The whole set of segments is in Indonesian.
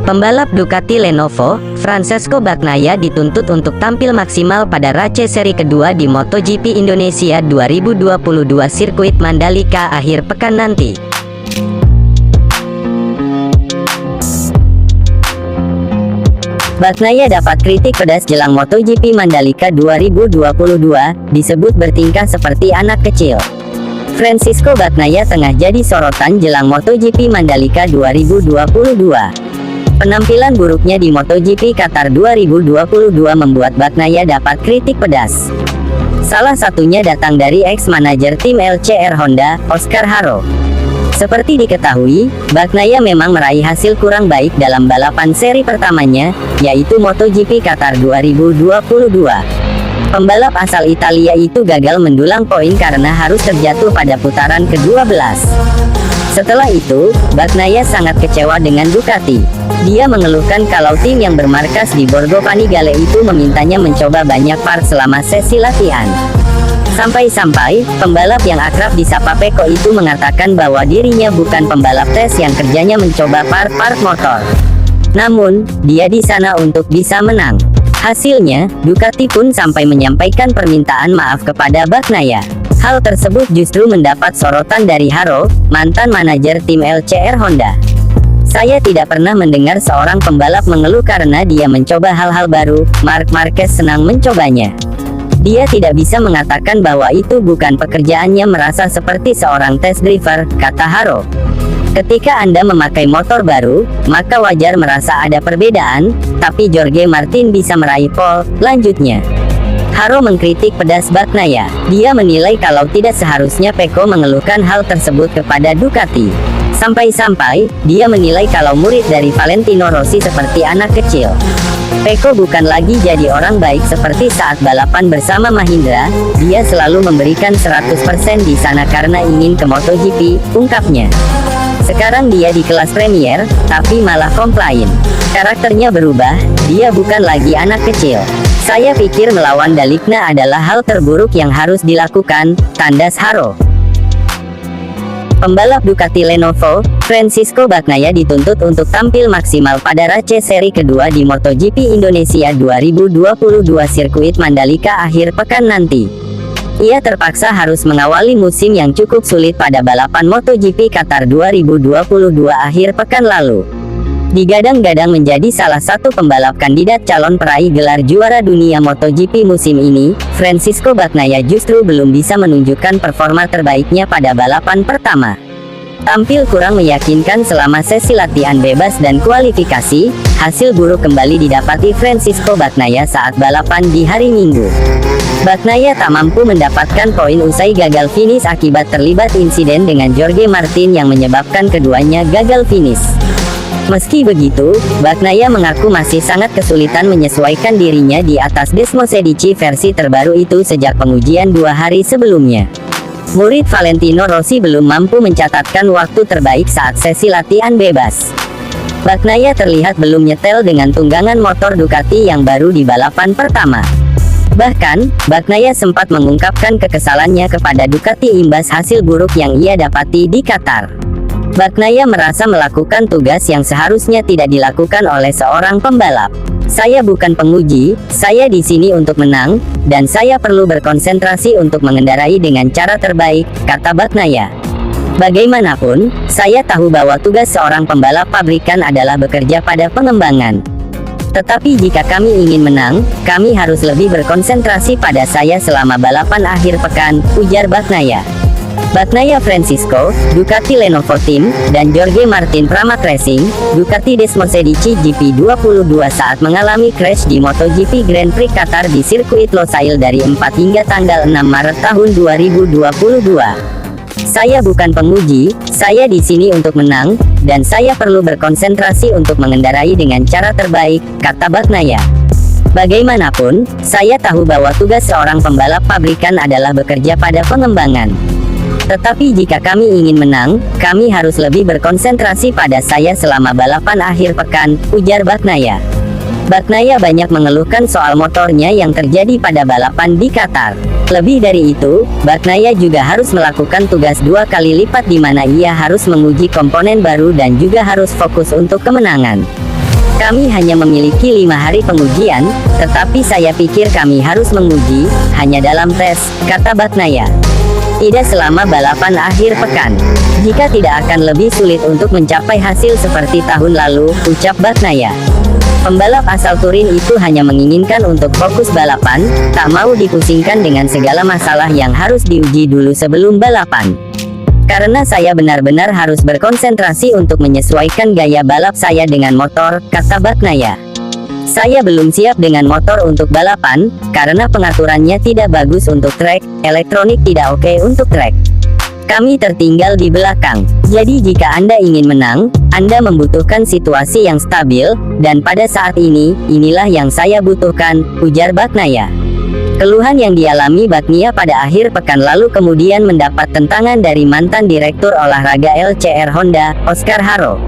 Pembalap Ducati Lenovo, Francesco Bagnaia dituntut untuk tampil maksimal pada RACE seri kedua di MotoGP Indonesia 2022 sirkuit Mandalika akhir pekan nanti. Bagnaia dapat kritik pedas jelang MotoGP Mandalika 2022, disebut bertingkah seperti anak kecil. Francisco Bagnaia tengah jadi sorotan jelang MotoGP Mandalika 2022. Penampilan buruknya di MotoGP Qatar 2022 membuat Bagnaia dapat kritik pedas. Salah satunya datang dari ex-manajer tim LCR Honda, Oscar Haro. Seperti diketahui, Bagnaia memang meraih hasil kurang baik dalam balapan seri pertamanya, yaitu MotoGP Qatar 2022. Pembalap asal Italia itu gagal mendulang poin karena harus terjatuh pada putaran ke-12. Setelah itu, Bagnaia sangat kecewa dengan Ducati. Dia mengeluhkan kalau tim yang bermarkas di Borgo Panigale itu memintanya mencoba banyak part selama sesi latihan. Sampai-sampai, pembalap yang akrab disapa Pecco itu mengatakan bahwa dirinya bukan pembalap tes yang kerjanya mencoba part-part motor. Namun, dia di sana untuk bisa menang. Hasilnya, Ducati pun sampai menyampaikan permintaan maaf kepada Bagnaia. Hal tersebut justru mendapat sorotan dari Haro, mantan manajer tim LCR Honda. Saya tidak pernah mendengar seorang pembalap mengeluh karena dia mencoba hal-hal baru. Marc Marquez senang mencobanya. Dia tidak bisa mengatakan bahwa itu bukan pekerjaannya merasa seperti seorang test driver, kata Haro. Ketika Anda memakai motor baru, maka wajar merasa ada perbedaan, tapi Jorge Martin bisa meraih pole, lanjutnya. Haro mengkritik pedas Bagnaia. Dia menilai kalau tidak seharusnya Pecco mengeluhkan hal tersebut kepada Ducati. Sampai-sampai, dia menilai kalau murid dari Valentino Rossi seperti anak kecil. Pecco bukan lagi jadi orang baik seperti saat balapan bersama Mahindra, dia selalu memberikan 100% di sana karena ingin ke MotoGP, ungkapnya. Sekarang dia di kelas Premier, tapi malah komplain. Karakternya berubah, dia bukan lagi anak kecil. Saya pikir melawan Dalikna adalah hal terburuk yang harus dilakukan, tandas Haro. Pembalap Ducati Lenovo, Francisco Bagnaia dituntut untuk tampil maksimal pada RACE seri kedua di MotoGP Indonesia 2022 sirkuit Mandalika akhir pekan nanti. Ia terpaksa harus mengawali musim yang cukup sulit pada balapan MotoGP Qatar 2022 akhir pekan lalu. Digadang-gadang menjadi salah satu pembalap kandidat calon peraih gelar juara dunia MotoGP musim ini, Francisco Bagnaia justru belum bisa menunjukkan performa terbaiknya pada balapan pertama. Tampil kurang meyakinkan selama sesi latihan bebas dan kualifikasi, hasil buruk kembali didapati Francisco Bagnaia saat balapan di hari Minggu. Bagnaia tak mampu mendapatkan poin usai gagal finish akibat terlibat insiden dengan Jorge Martin yang menyebabkan keduanya gagal finish. Meski begitu, Bagnaia mengaku masih sangat kesulitan menyesuaikan dirinya di atas Desmosedici versi terbaru itu sejak pengujian 2 hari sebelumnya. Murid Valentino Rossi belum mampu mencatatkan waktu terbaik saat sesi latihan bebas. Bagnaia terlihat belum nyetel dengan tunggangan motor Ducati yang baru di balapan pertama. Bahkan, Bagnaia sempat mengungkapkan kekesalannya kepada Ducati imbas hasil buruk yang ia dapati di Qatar. Bagnaia merasa melakukan tugas yang seharusnya tidak dilakukan oleh seorang pembalap. Saya bukan penguji, saya di sini untuk menang, dan saya perlu berkonsentrasi untuk mengendarai dengan cara terbaik, kata Bagnaia. Bagaimanapun, saya tahu bahwa tugas seorang pembalap pabrikan adalah bekerja pada pengembangan. Tetapi jika kami ingin menang, kami harus lebih berkonsentrasi pada saya selama balapan akhir pekan, ujar Bagnaia. Bagnaia Francisco, Ducati Lenovo Team, dan Jorge Martin Pramac Racing, Ducati Desmosedici GP22 saat mengalami crash di MotoGP Grand Prix Qatar di sirkuit Losail dari 4 hingga tanggal 6 Maret tahun 2022. Saya bukan penguji, saya di sini untuk menang, dan saya perlu berkonsentrasi untuk mengendarai dengan cara terbaik, kata Bagnaia. Bagaimanapun, saya tahu bahwa tugas seorang pembalap pabrikan adalah bekerja pada pengembangan. Tetapi jika kami ingin menang, kami harus lebih berkonsentrasi pada saya selama balapan akhir pekan, ujar Bagnaia. Bagnaia banyak mengeluhkan soal motornya yang terjadi pada balapan di Qatar. Lebih dari itu, Bagnaia juga harus melakukan tugas 2 kali lipat di mana ia harus menguji komponen baru dan juga harus fokus untuk kemenangan. Kami hanya memiliki 5 hari pengujian, tetapi saya pikir kami harus menguji, hanya dalam tes, kata Bagnaia. Tidak selama balapan akhir pekan. Jika tidak akan lebih sulit untuk mencapai hasil seperti tahun lalu, ucap Bagnaia. Pembalap asal Turin itu hanya menginginkan untuk fokus balapan, tak mau dipusingkan dengan segala masalah yang harus diuji dulu sebelum balapan. Karena saya benar-benar harus berkonsentrasi untuk menyesuaikan gaya balap saya dengan motor, kata Bagnaia. Saya belum siap dengan motor untuk balapan, karena pengaturannya tidak bagus untuk trek, elektronik tidak oke untuk trek. Kami tertinggal di belakang. Jadi jika Anda ingin menang, Anda membutuhkan situasi yang stabil, dan pada saat ini, inilah yang saya butuhkan, ujar Bagnaia. Keluhan yang dialami Bagnaia pada akhir pekan lalu kemudian mendapat tentangan dari mantan Direktur Olahraga LCR Honda, Oscar Haro.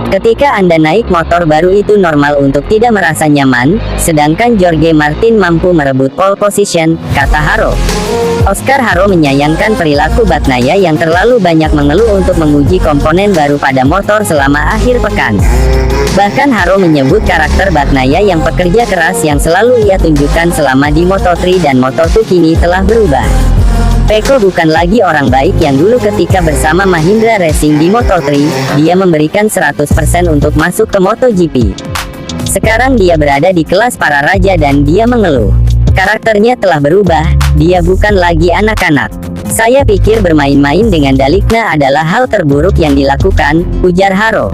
Ketika Anda naik motor baru itu normal untuk tidak merasa nyaman, sedangkan Jorge Martin mampu merebut pole position, kata Haro. Oscar Haro menyayangkan perilaku Bagnaia yang terlalu banyak mengeluh untuk menguji komponen baru pada motor selama akhir pekan. Bahkan Haro menyebut karakter Bagnaia yang pekerja keras yang selalu ia tunjukkan selama di Moto3 dan Moto2 kini telah berubah. Pecco bukan lagi orang baik yang dulu ketika bersama Mahindra Racing di Moto3, dia memberikan 100% untuk masuk ke MotoGP. Sekarang dia berada di kelas para raja dan dia mengeluh. Karakternya telah berubah, dia bukan lagi anak-anak. Saya pikir bermain-main dengan Dalikna adalah hal terburuk yang dilakukan, ujar Haro.